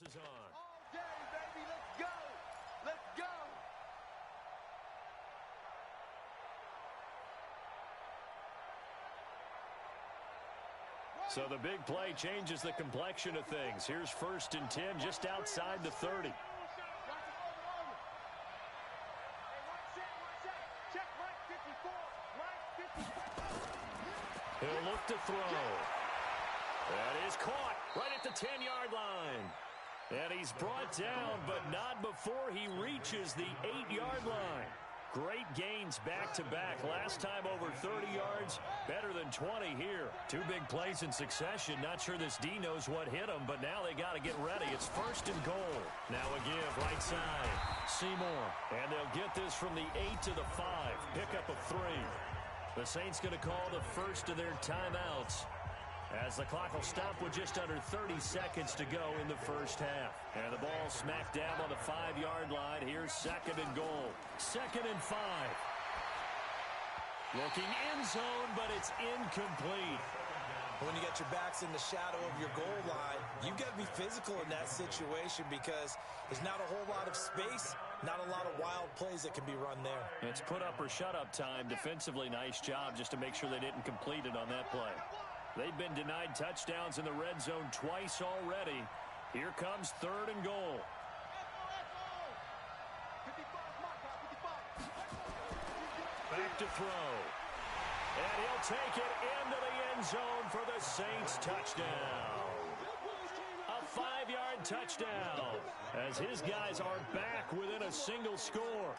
passes on. All day, baby. Let's go. Let's go. So the big play changes the complexion of things. Here's 1st and 10 just outside the 30. He'll look to throw. That is caught right at the 10-yard line. And he's brought down, but not before he reaches the 8-yard line. Great gains back-to-back. Last time over 30 yards, better than 20 here. 2 big plays in succession. Not sure this D knows what hit him, but now they got to get ready. It's 1st and goal. Now a give, right side. Seymour. And they'll get this from the 8 to the 5. Pickup of 3. The Saints going to call the first of their timeouts, as the clock will stop with just under 30 seconds to go in the first half. And the ball smacked down on the 5-yard line. Here's 2nd and goal. 2nd and 5. Looking end zone, but it's incomplete. When you got your backs in the shadow of your goal line, you've got to be physical in that situation because there's not a whole lot of space, not a lot of wild plays that can be run there. It's put up or shut up time. Defensively, nice job just to make sure they didn't complete it on that play. They've been denied touchdowns in the red zone twice already. Here comes 3rd and goal. Back to throw. And he'll take it into the end zone for the Saints touchdown. A 5-yard touchdown as his guys are back within a single score.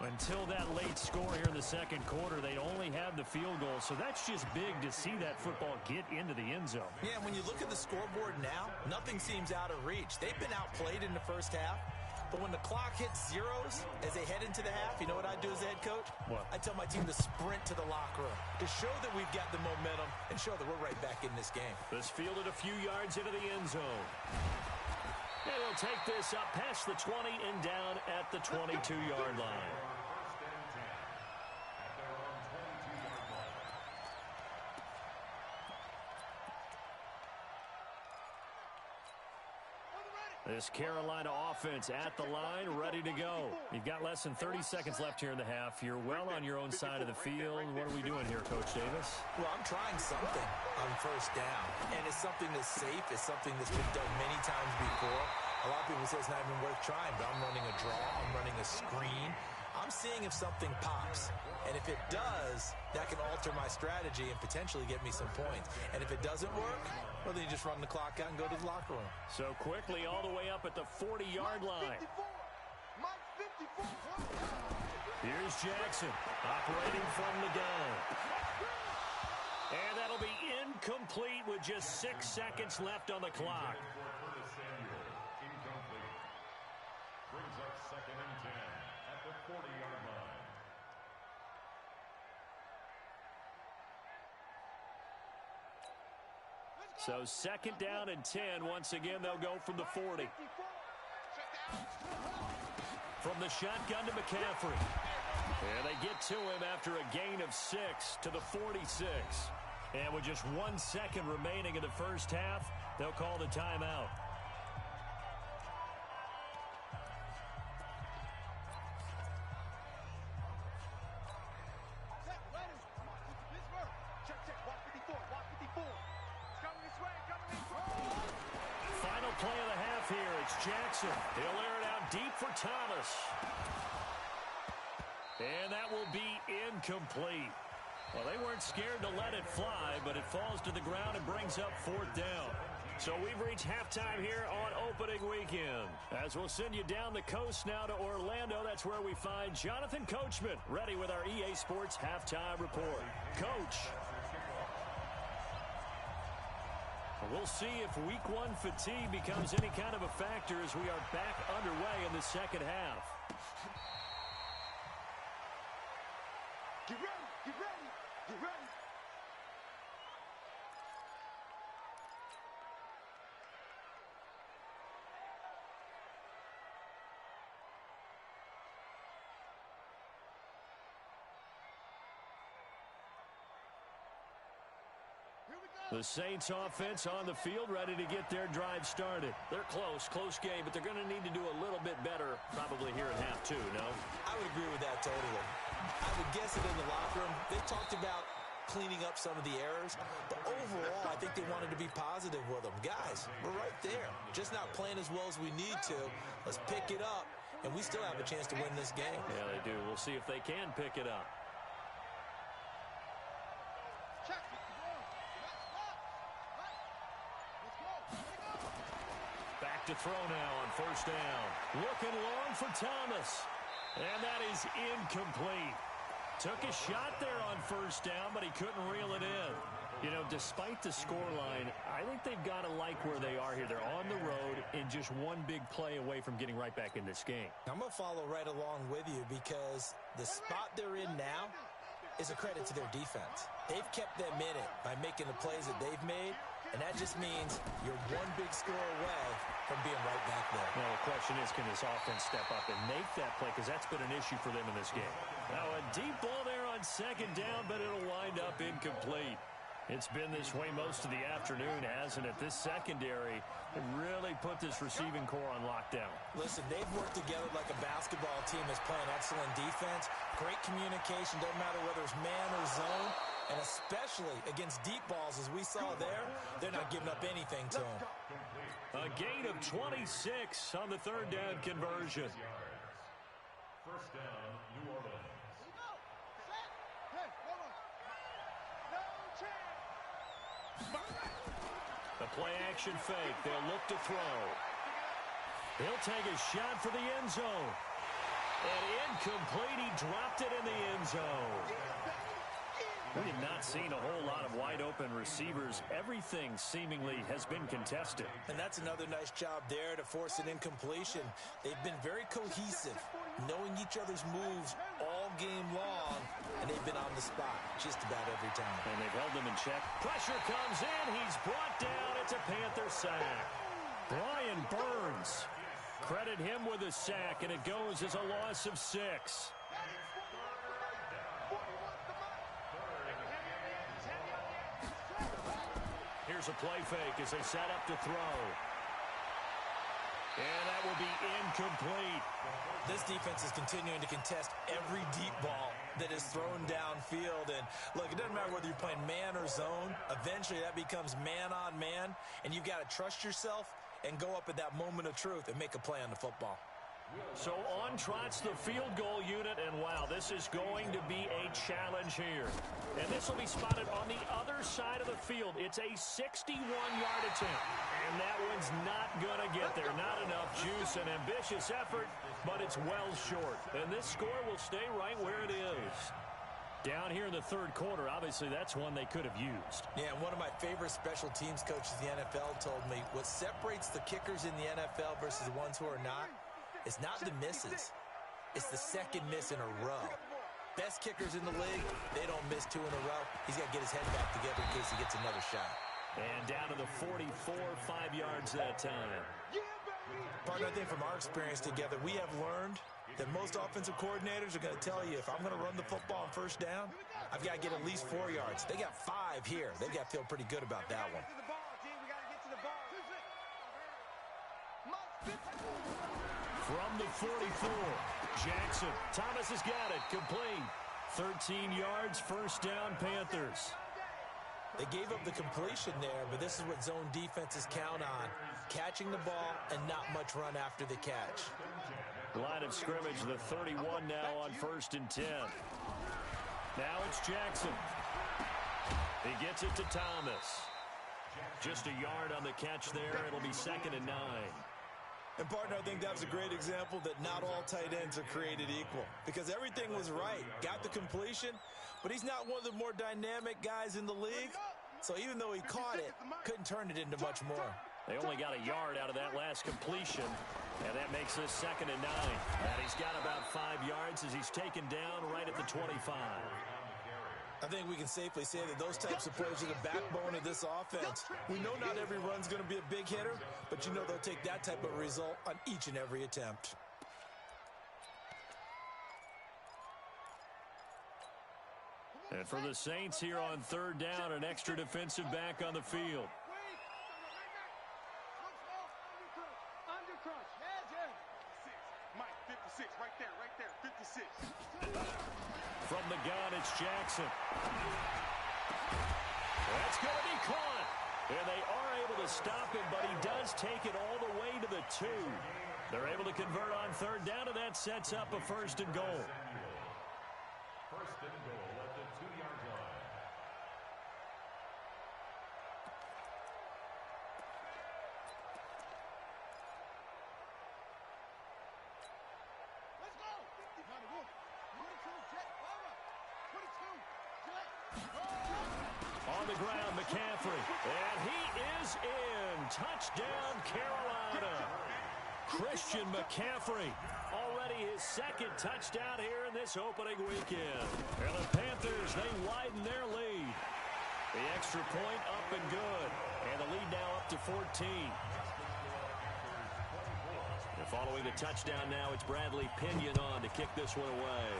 Until that late score here in the second quarter, they only had the field goal, so that's just big to see that football get into the end zone. Yeah, when you look at the scoreboard now, nothing seems out of reach. They've been outplayed in the first half, but when the clock hits zeros as they head into the half, you know what I do as a head coach? What? I tell my team to sprint to the locker room to show that we've got the momentum and show that we're right back in this game. This fielded a few yards into the end zone. And he'll take this up past the 20 and down at the 22-yard line. This Carolina offense at the line, ready to go. You've got less than 30 seconds left here in the half. You're well on your own side of the field. What are we doing here, Coach Davis? Well, I'm trying something on 1st down, and it's something that's safe. It's something that's been done many times before. A lot of people say it's not even worth trying, but I'm running a draw. I'm running a screen. I'm seeing if something pops. And if it does, that can alter my strategy and potentially get me some points. And if it doesn't work, well, then you just run the clock out and go to the locker room. So quickly all the way up at the 40-yard line. Here's Jackson operating from the gun. And that'll be incomplete with just 6 seconds left on the clock. Brings up 2nd and 10 at the 40-yard line. So 2nd down and 10. Once again, they'll go from the 40. From the shotgun to McCaffrey. And they get to him after a gain of 6 to the 46. And with just 1 second remaining in the first half, they'll call the timeout. Final play of the half here. It's Jackson. He'll air it out deep for Thomas. And that will be incomplete. Well, they weren't scared to let it fly, but it falls to the ground and brings up 4th down. So we've reached halftime here on opening weekend. As we'll send you down the coast now to Orlando, that's where we find Jonathan Coachman, ready with our EA Sports halftime report. Coach. We'll see if week 1 fatigue becomes any kind of a factor as we are back underway in the second half. Get ready, get ready, get ready. Here we go. The Saints offense on the field, ready to get their drive started. They're close game, but they're going to need to do a little bit better probably here in half two, no? I would agree with that totally. I would guess it in the locker room. They talked about cleaning up some of the errors, but overall, I think they wanted to be positive with them. Guys, we're right there. Just not playing as well as we need to. Let's pick it up, and we still have a chance to win this game. Yeah, they do. We'll see if they can pick it up. Back to throw now on first down. Looking long for Thomas. And that is incomplete. Took a shot there on first down, but he couldn't reel it in. You know, despite the scoreline, I think they've got to like where they are here. They're on the road and just one big play away from getting right back in this game. I'm going to follow right along with you because the spot they're in now is a credit to their defense. They've kept them in it by making the plays that they've made, and that just means you're one big score away from being right back there. Now, the question is, can this offense step up and make that play? Because that's been an issue for them in this game. Now, a deep ball there on second down, but it'll wind up incomplete. It's been this way most of the afternoon, hasn't it? This secondary really put this receiving core on lockdown. Listen, they've worked together like a basketball team that's playing excellent defense. Great communication, doesn't matter whether it's man or zone. And especially against deep balls, as we saw there, they're not giving up anything to them. A gain of 26 on the third down conversion. First down, New Orleans. The play-action fake. They'll look to throw. He'll take a shot for the end zone. And incomplete. He dropped it in the end zone. We have not seen a whole lot of wide-open receivers. Everything seemingly has been contested. And that's another nice job there to force an incompletion. They've been very cohesive, knowing each other's moves all game long, and they've been on the spot just about every time. And they've held them in check. Pressure comes in. He's brought down. It's a Panther sack. Brian Burns. Credit him with a sack, and it goes as a loss of 6. Here's a play fake as they set up to throw. And that will be incomplete. This defense is continuing to contest every deep ball that is thrown downfield. And look, it doesn't matter whether you're playing man or zone. Eventually that becomes man on man. And you've got to trust yourself and go up at that moment of truth and make a play on the football. So on trots the field goal unit, and wow, this is going to be a challenge here. And this will be spotted on the other side of the field. It's a 61-yard attempt, and that one's not going to get there. Not enough juice, an ambitious effort, but it's well short. And this score will stay right where it is. Down here in the third quarter, obviously that's one they could have used. Yeah, one of my favorite special teams coaches in the NFL told me what separates the kickers in the NFL versus the ones who are not, it's not the misses. It's the second miss in a row. Best kickers in the league, they don't miss 2 in a row. He's got to get his head back together in case he gets another shot. And down to the 44, 5 yards that time. Partner, I think from our experience together, we have learned that most offensive coordinators are going to tell you, if I'm going to run the football on first down, I've got to get at least 4 yards. They got 5 here. They've got to feel pretty good about that one. From the 44, Jackson. Thomas has got it. Complete. 13 yards, first down, Panthers. They gave up the completion there, but this is what zone defenses count on. Catching the ball and not much run after the catch. Line of scrimmage, the 31 now on 1st and 10. Now it's Jackson. He gets it to Thomas. Just a yard on the catch there. It'll be 2nd and 9. And, partner, I think that was a great example that not all tight ends are created equal. Because everything was right. Got the completion, but he's not one of the more dynamic guys in the league. So even though he caught it, couldn't turn it into much more. They only got a yard out of that last completion, and that makes this 2nd and 9. And he's got about 5 yards as he's taken down right at the 25. I think we can safely say that those types of plays are the backbone of this offense. We know not every run's going to be a big hitter, but you know they'll take that type of result on each and every attempt. And for the Saints here on third down, an extra defensive back on the field. Mike, 56, right there, 56. From the gun, it's Jackson. That's going to be caught. And they are able to stop him, but he does take it all the way to the 2. They're able to convert on third down, and that sets up a 1st and goal. First and goal at the 2-yard line. Let's go. 22, On the ground, McCaffrey. And he is in. Touchdown, Carolina. Christian McCaffrey. Already his 2nd touchdown here in this opening weekend. And the Panthers, they widen their lead. The extra point up and good. And the lead now up to 14. And following the touchdown now, it's Bradley Pinion on to kick this one away.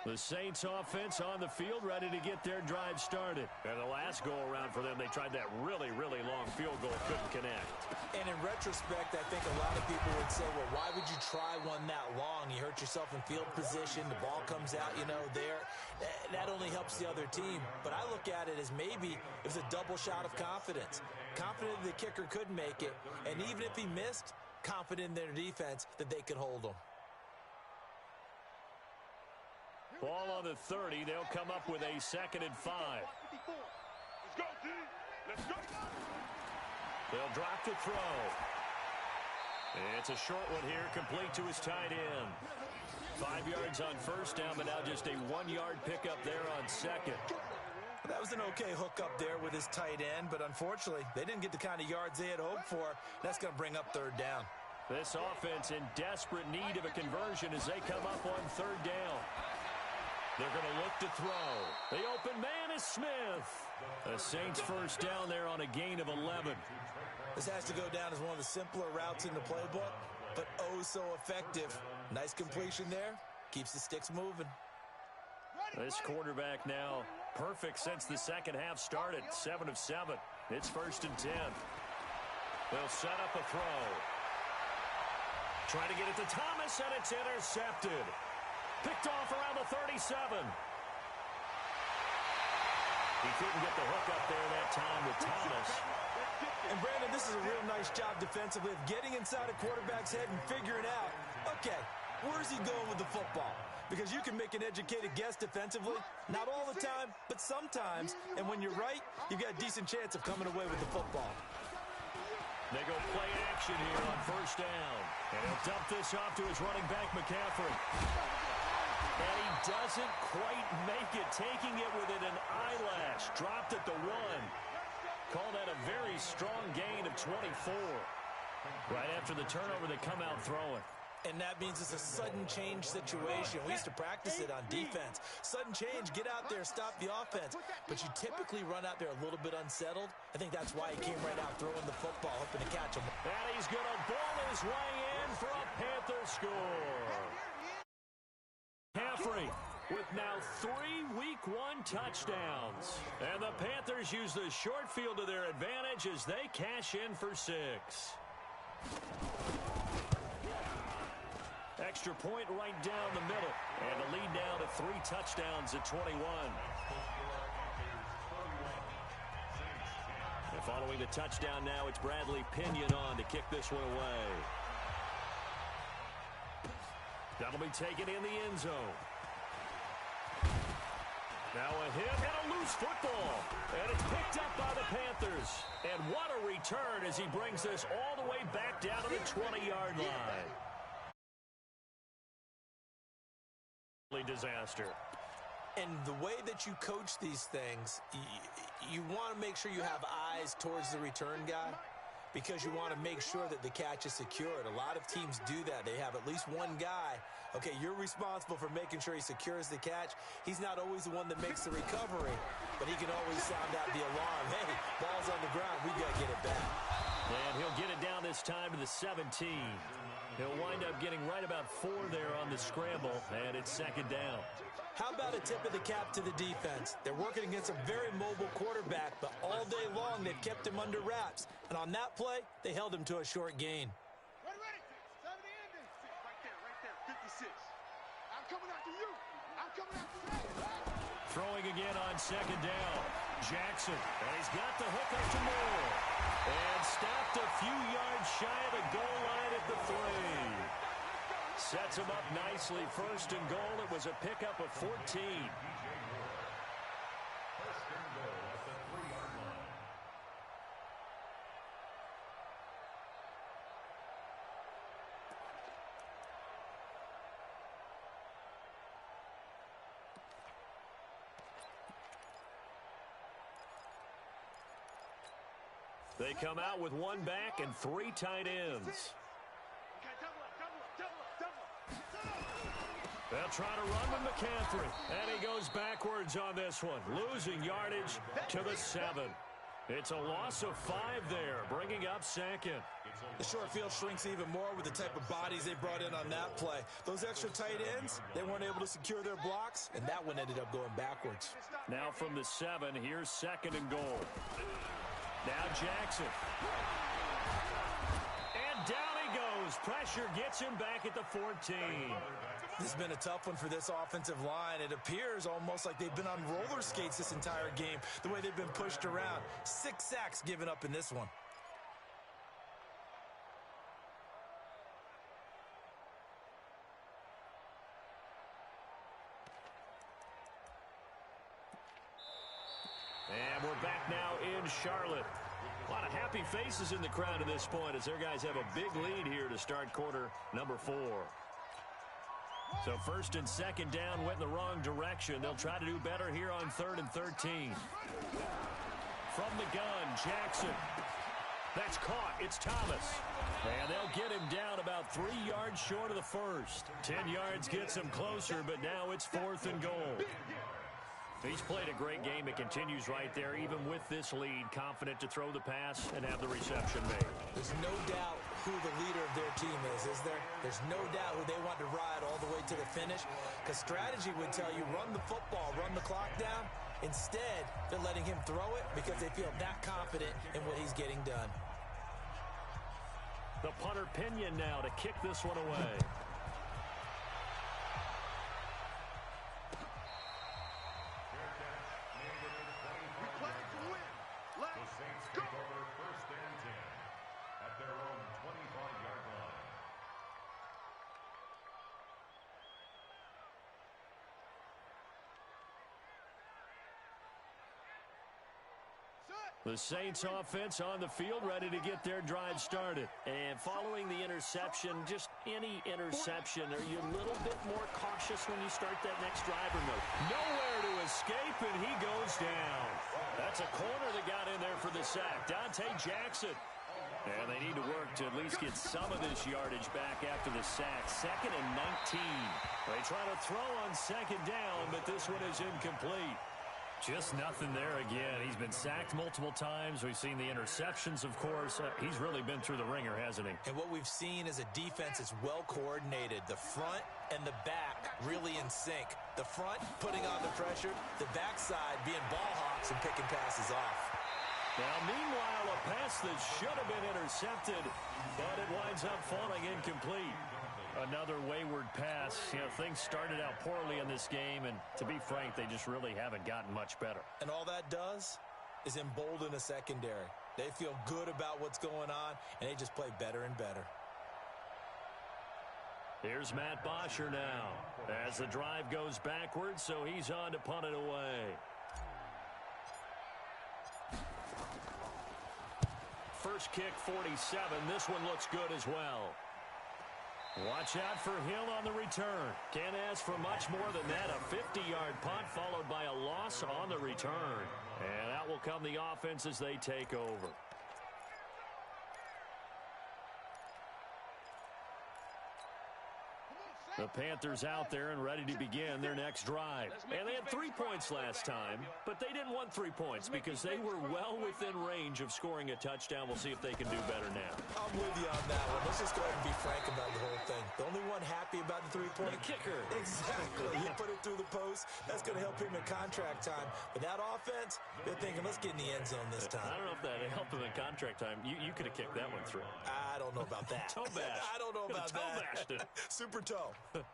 The Saints offense on the field, ready to get their drive started. And the last go-around for them, they tried that really, really long field goal, couldn't connect. And in retrospect, I think a lot of people would say, well, why would you try one that long? You hurt yourself in field position, the ball comes out, there. That only helps the other team. But I look at it as maybe it was a double shot of confidence. Confident the kicker could make it, and even if he missed, confident in their defense that they could hold him. Ball on the 30. They'll come up with a 2nd and 5. Let's go, D. Let's go. They'll drop the throw. It's a short one here, complete to his tight end. 5 yards on first down, but now just a 1-yard pickup there on 2nd. That was an okay hook up there with his tight end, but unfortunately, they didn't get the kind of yards they had hoped for. That's going to bring up third down. This offense in desperate need of a conversion as they come up on third down. They're going to look to throw. The open man is Smith. The Saints first down there on a gain of 11. This has to go down as one of the simpler routes in the playbook, but oh so effective. Nice completion there. Keeps the sticks moving. This quarterback now perfect since the second half started. 7 of 7. It's 1st and 10. They'll set up a throw. Trying to get it to Thomas, and it's intercepted. Picked off around the 37. He couldn't get the hook up there that time with Thomas. And Brandon, this is a real nice job defensively of getting inside a quarterback's head and figuring out, okay, where's he going with the football? Because you can make an educated guess defensively, not all the time, but sometimes. And when you're right, you've got a decent chance of coming away with the football. They go play action here on first down. And he'll dump this off to his running back, McCaffrey. And he doesn't quite make it, taking it within an eyelash. Dropped at the 1. Call that a very strong gain of 24. Right after the turnover, they come out throwing. And that means it's a sudden change situation. We used to practice it on defense. Sudden change, get out there, stop the offense. But you typically run out there a little bit unsettled. I think that's why he came right out throwing the football, hoping to catch him. And he's going to ball his way in for a Panther score. McCaffrey with now 3 Week 1 touchdowns. And the Panthers use the short field to their advantage as they cash in for 6. Extra point right down the middle. And the lead down to 3 touchdowns at 21. And following the touchdown now, it's Bradley Pinion on to kick this one away. That'll be taken in the end zone. Now a hit and a loose football. And it's picked up by the Panthers. And what a return as he brings this all the way back down to the 20-yard line. Disaster. And the way that you coach these things, you want to make sure you have eyes towards the return guy. because you want to make sure that the catch is secured. A lot of teams do that. They have at least one guy. Okay, you're responsible for making sure he secures the catch. He's not always the one that makes the recovery, but he can always sound out the alarm. Hey, ball's on the ground. We got to get it back. And he'll get it down this time to the 17. He'll wind up getting right about 4 there on the scramble, and it's second down. How about a tip of the cap to the defense? They're working against a very mobile quarterback, but all day long they've kept him under wraps. And on that play, they held him to a short gain. Ready. 7 the ending. Right there. 56. I'm coming after you. I'm coming after you. Throwing again on second down. Jackson, and he's got the hook up to Moore. And stopped a few yards shy of the goal line at the 3. Sets him up nicely. First and goal. It was a pickup of 14. First and goal at the 3-yard line. They come out with 1 back and 3 tight ends. They'll try to run with McCaffrey, and he goes backwards on this one, losing yardage to the 7. It's a loss of 5 there, bringing up second. The short field shrinks even more with the type of bodies they brought in on that play. Those extra tight ends, they weren't able to secure their blocks, and that one ended up going backwards. Now from the 7, here's second and goal. Now Jackson. And down he goes. Pressure gets him back at the 14. This has been a tough one for this offensive line. It appears almost like they've been on roller skates this entire game, the way they've been pushed around. 6 sacks given up in this one. And we're back now in Charlotte. A lot of happy faces in the crowd at this point as their guys have a big lead here to start quarter number 4. So first and second down went in the wrong direction. They'll try to do better here on 3rd and 13. From the gun, Jackson. That's caught. It's Thomas. And they'll get him down about 3 yards short of the first. 10 yards gets him closer, but now it's 4th and goal. He's played a great game. It continues right there, even with this lead, confident to throw the pass and have the reception made. There's no doubt who the leader of their team is there? There's no doubt who they want to ride all the way to the finish, because strategy would tell you run the football, run the clock down. Instead, they're letting him throw it because they feel that confident in what he's getting done. The punter Pinion now to kick this one away. The Saints offense on the field, ready to get their drive started. And following the interception, just any interception, are you a little bit more cautious when you start that next drive or no? Nowhere to escape, and he goes down. That's a corner that got in there for the sack. Dante Jackson. And they need to work to at least get some of this yardage back after the sack. 2nd and 19. They try to throw on second down, but this one is incomplete. Just nothing there again. He's been sacked multiple times. We've seen the interceptions, of course. He's really been through the ringer, hasn't he? And what we've seen is a defense that's well coordinated. The front and the back really in sync. The front putting on the pressure. The backside being ball hawks and picking passes off. Now, meanwhile, a pass that should have been intercepted, but it winds up falling incomplete. Another wayward pass. You know, things started out poorly in this game, and to be frank, they just really haven't gotten much better. And all that does is embolden a secondary. They feel good about what's going on, and they just play better and better. Here's Matt Bosher now as the drive goes backwards, so he's on to punt it away. First kick, 47. This one looks good as well. Watch out for Hill on the return. Can't ask for much more than that. A 50-yard punt followed by a loss on the return. And out will come the offense as they take over. The Panthers out there and ready to begin their next drive. And they had 3 points last time, but they didn't want 3 points because they were well within range of scoring a touchdown. We'll see if they can do better now. I'm with you on that one. Let's just go ahead and be frank about the whole thing. The only one happy about the 3-point kicker. Exactly. You put it through the post. That's going to help him in contract time. But that offense, they're thinking, let's get in the end zone this time. I don't know if that helped him in contract time. You could have kicked that one through. I don't know about that. Toe bash. I don't know about toe that. Bashed it. Super toe. Ready,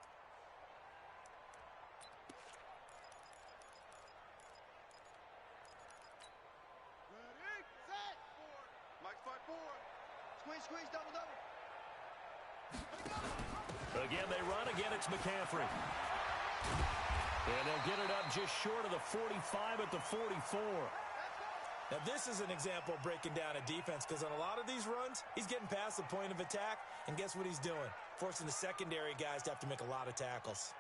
set, forward. Mike, fight forward. Squeeze, double. Again, they run. Again, it's McCaffrey. And they'll get it up just short of the 45 at the 44. Now, this is an example of breaking down a defense because on a lot of these runs, he's getting past the point of attack, and guess what he's doing? Forcing the secondary guys to have to make a lot of tackles.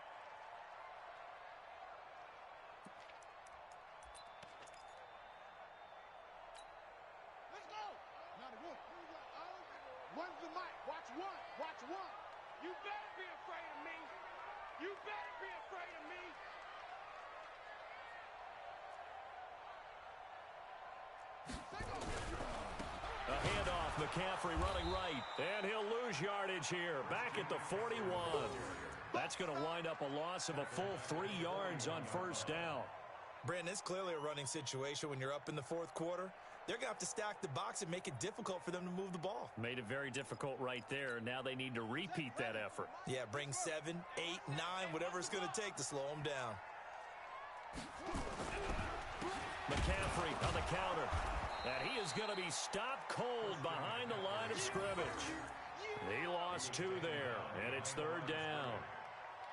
Let's go. Not a good. One's the mic. Watch one. You better be afraid of me. You better be afraid of me. A handoff, McCaffrey running right, and he'll lose yardage here, back at the 41. That's going to wind up a loss of a full 3 yards on first down. Brandon, it's clearly a running situation when you're up in the fourth quarter. They're going to have to stack the box and make it difficult for them to move the ball. Made it very difficult right there. Now they need to repeat that effort. Yeah, bring 7, 8, 9, whatever it's going to take to slow them down. McCaffrey on the counter. And he is going to be stopped cold behind the line of scrimmage. He lost 2 there, and it's third down.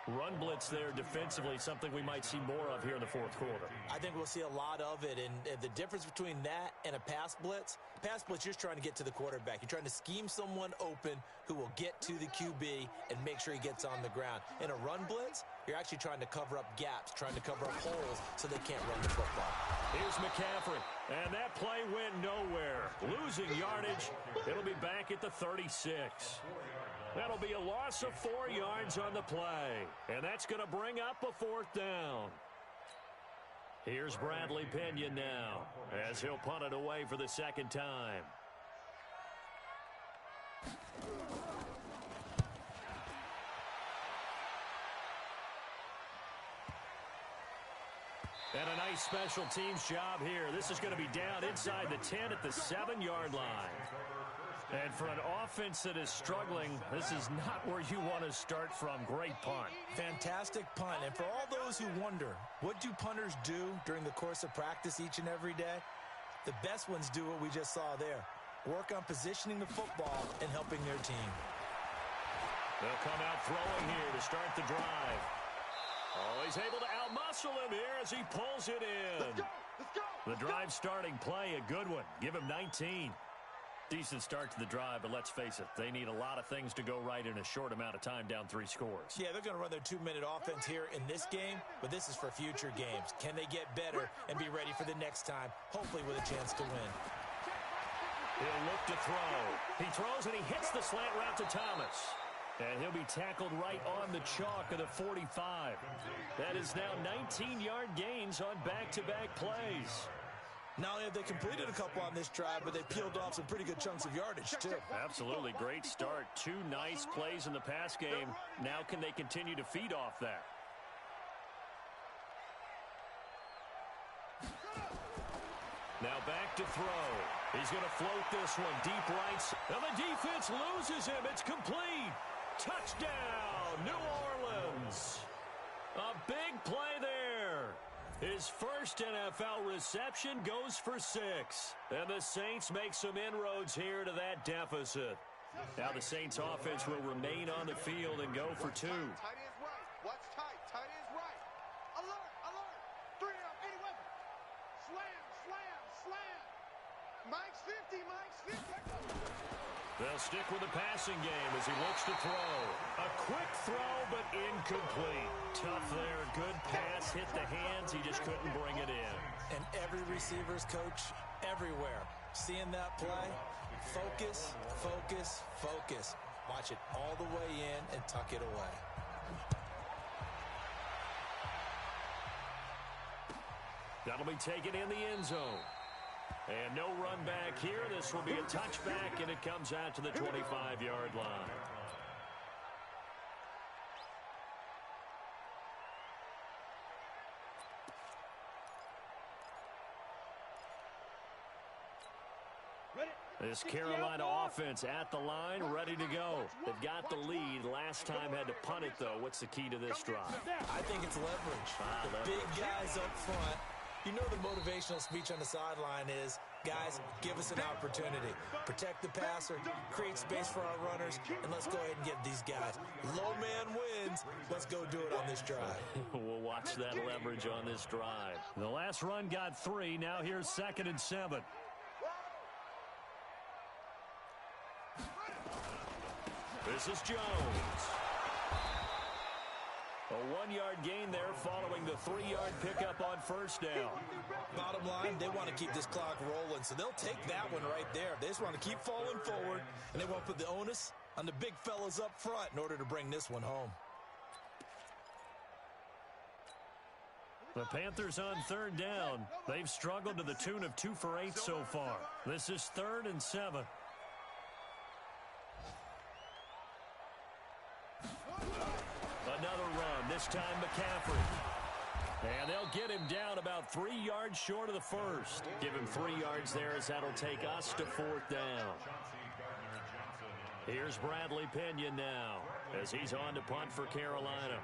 Run blitz there defensively, something we might see more of here in the fourth quarter. I think we'll see a lot of it, and the difference between that and a pass blitz, you're just trying to get to the quarterback. You're trying to scheme someone open who will get to the QB and make sure he gets on the ground. In a run blitz, you're actually trying to cover up gaps, trying to cover up holes so they can't run the football. Here's McCaffrey, and that play went nowhere. Losing yardage, it'll be back at the 36. That'll be a loss of 4 yards on the play, and that's going to bring up a fourth down. Here's Bradley Pena now, as he'll punt it away for the second time. And a nice special teams job here. This is going to be down inside the 10 at the 7-yard line. And for an offense that is struggling, this is not where you want to start from. Great punt. Fantastic punt. And for all those who wonder, what do punters do during the course of practice each and every day? The best ones do what we just saw there. Work on positioning the football and helping their team. They'll come out throwing here to start the drive. Oh, he's able to outmuscle him here as he pulls it in. Let's go. The drive starting play, a good one. Give him 19. Decent start to the drive, but let's face it, they need a lot of things to go right in a short amount of time, down 3 scores. Yeah, they're going to run their 2-minute offense here in this game, but this is for future games. Can they get better and be ready for the next time, hopefully with a chance to win? He'll look to throw. He throws and he hits the slant route to Thomas. And he'll be tackled right on the chalk of the 45. That is now 19-yard gains on back-to-back plays. Not only have they completed a couple on this drive, but they peeled off some pretty good chunks of yardage, too. Absolutely. Great start. 2 nice plays in the pass game. Now can they continue to feed off that? Now back to throw. He's going to float this one deep right. And the defense loses him. It's complete. Touchdown, New Orleans. A big play there. His first NFL reception goes for 6. And the Saints make some inroads here to that deficit. Now the Saints offense will remain on the field and go for 2. Tight end's right. Watch tight. Tight end's right. Alert. 3 up. Any weapon. Slam. Mike's 50. They'll stick with the passing game as he looks to throw. A quick throw, but incomplete. Tough there. Good pass. Hit the hands. He just couldn't bring it in. And every receiver's coach everywhere, seeing that play, focus. Watch it all the way in and tuck it away. That'll be taken in the end zone. And no run back here. This will be a touchback, and it comes out to the 25-yard line. This Carolina offense at the line, ready to go. They've got the lead. Last time had to punt it, though. What's the key to this drive? I think it's leverage. The big guys up front. You know the motivational speech on the sideline is, guys, give us an opportunity. Protect the passer, create space for our runners, and let's go ahead and get these guys. Low man wins. Let's go do it on this drive. We'll watch that leverage on this drive. The last run got 3. Now here's 2nd and 7. This is Jones. A 1-yard gain there following the 3-yard pickup on first down. Bottom line, they want to keep this clock rolling, so they'll take that one right there. They just want to keep falling forward, and they want to put the onus on the big fellas up front in order to bring this one home. The Panthers on 3rd down. They've struggled to the tune of 2 for 8 so far. This is 3rd and 7. Another run, this time McCaffrey. And they'll get him down about 3 yards short of the first. Give him 3 yards there as that'll take us to 4th down. Here's Bradley Pena now as he's on to punt for Carolina.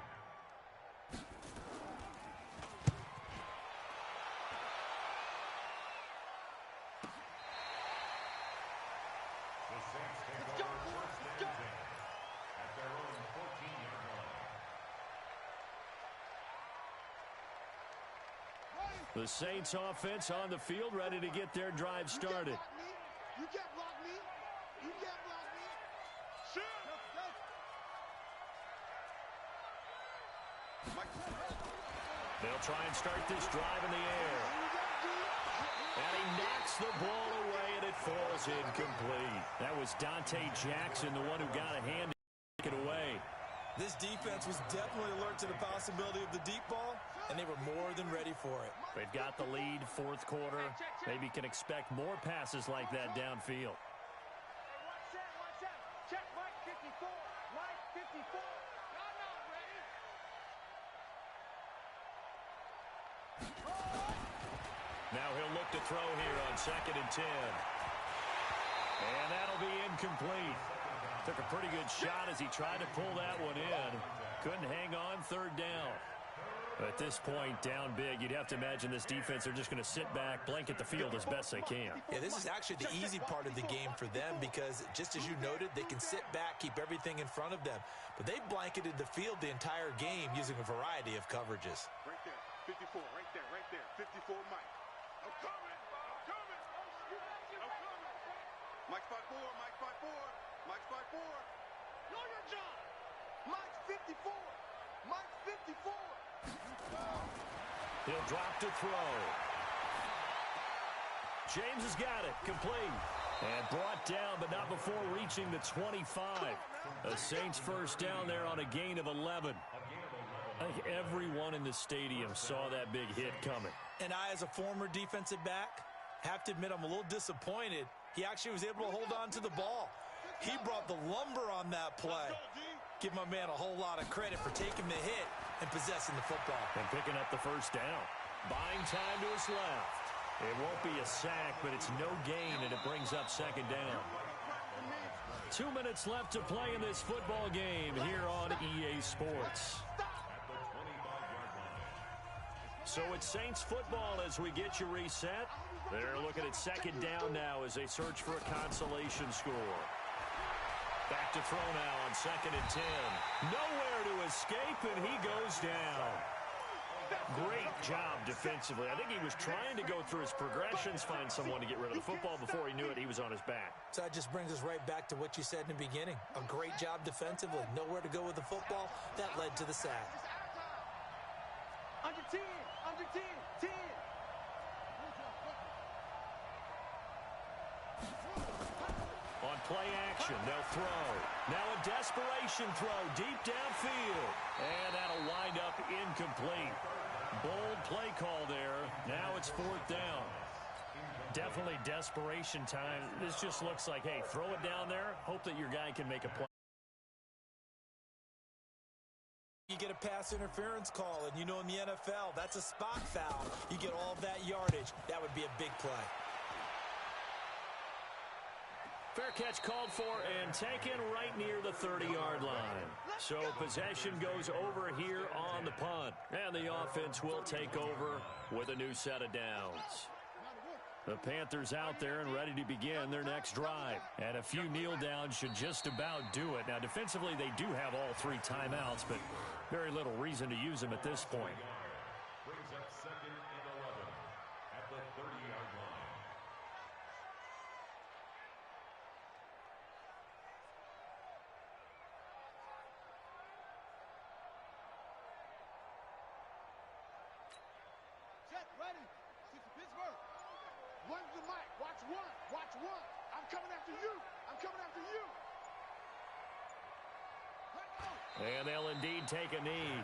The Saints offense on the field, ready to get their drive started. You can't block me. You can't block me. Shoot. They'll try and start this drive in the air. And he knocks the ball away, and it falls incomplete. That was Dante Jackson, the one who got a hand to take it away. This defense was definitely alert to the possibility of the deep ball, and they were more than ready for it. They've got the lead, 4th quarter. Maybe can expect more passes like that downfield. Watch that. Check Mike 54. Mike 54. I'm not ready. Now he'll look to throw here on 2nd and 10. And that'll be incomplete. Took a pretty good shot as he tried to pull that one in. Couldn't hang on 3rd down. At this point, down big, you'd have to imagine this defense are just going to sit back, blanket the field as best they can. Yeah, this is actually the easy part of the game for them because, just as you noted, they can sit back, keep everything in front of them. But they've blanketed the field the entire game using a variety of coverages. Right there. 54. Right there. 54 Mike. I'm coming. Mike spot 4. Mike spot 4. Know your job. Mike 54. Mike 54. He'll drop to throw. James has got it. Complete. And brought down, but not before reaching the 25. The Saints first down there on a gain of 11. I think everyone in the stadium saw that big hit coming. And I, as a former defensive back, have to admit I'm a little disappointed. He actually was able to hold on to the ball. He brought the lumber on that play. Give my man a whole lot of credit for taking the hit and possessing the football. And picking up the first down. Buying time to his left. It won't be a sack, but it's no gain, and it brings up 2nd down. 2 minutes left to play in this football game here on EA Sports. So it's Saints football as we get you reset. They're looking at 2nd down now as they search for a consolation score. Back to throw now on 2nd and 10. Nowhere to escape, and he goes down. Great job defensively. I think he was trying to go through his progressions, find someone to get rid of the football. Before he knew it, he was on his back. So that just brings us right back to what you said in the beginning. A great job defensively. Nowhere to go with the football. That led to the sack. Under 10. 10. On play action, they'll throw. Now a desperation throw deep downfield. And that'll wind up incomplete. Bold play call there. Now it's 4th down. Definitely desperation time. This just looks like, hey, throw it down there. Hope that your guy can make a play. You get a pass interference call, and you know in the NFL, that's a spot foul. You get all of that yardage. That would be a big play. Fair catch called for and taken right near the 30-yard line. So possession goes over here on the punt. And the offense will take over with a new set of downs. The Panthers out there and ready to begin their next drive. And a few kneel downs should just about do it. Now, defensively, they do have all 3 timeouts, but very little reason to use them at this point. Brings up 2nd and 11 at the 30-yard line. Check, ready. This is Pittsburgh. Run to the mic. Watch one. Watch one. I'm coming after you. I'm coming after you. Let go. And they'll indeed take a knee.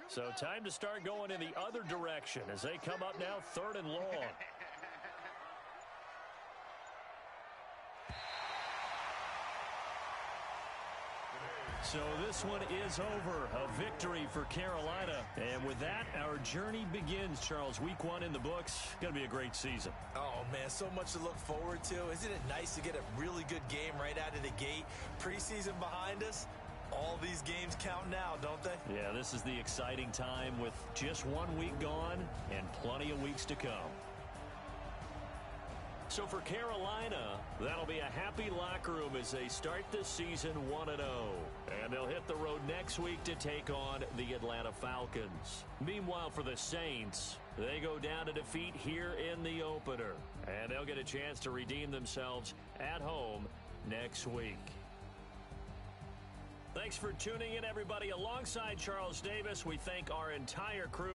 So time to start going in the other direction as they come up now 3rd and long. So this one is over. A victory for Carolina. And with that, our journey begins, Charles. Week 1 in the books. Going to be a great season. Oh, man, so much to look forward to. Isn't it nice to get a really good game right out of the gate? Preseason behind us. All these games count now, don't they? Yeah, this is the exciting time with just 1 week gone and plenty of weeks to come. So for Carolina, that'll be a happy locker room as they start this season 1-0. And they'll hit the road next week to take on the Atlanta Falcons. Meanwhile, for the Saints, they go down to defeat here in the opener. And they'll get a chance to redeem themselves at home next week. Thanks for tuning in, everybody. Alongside Charles Davis, we thank our entire crew.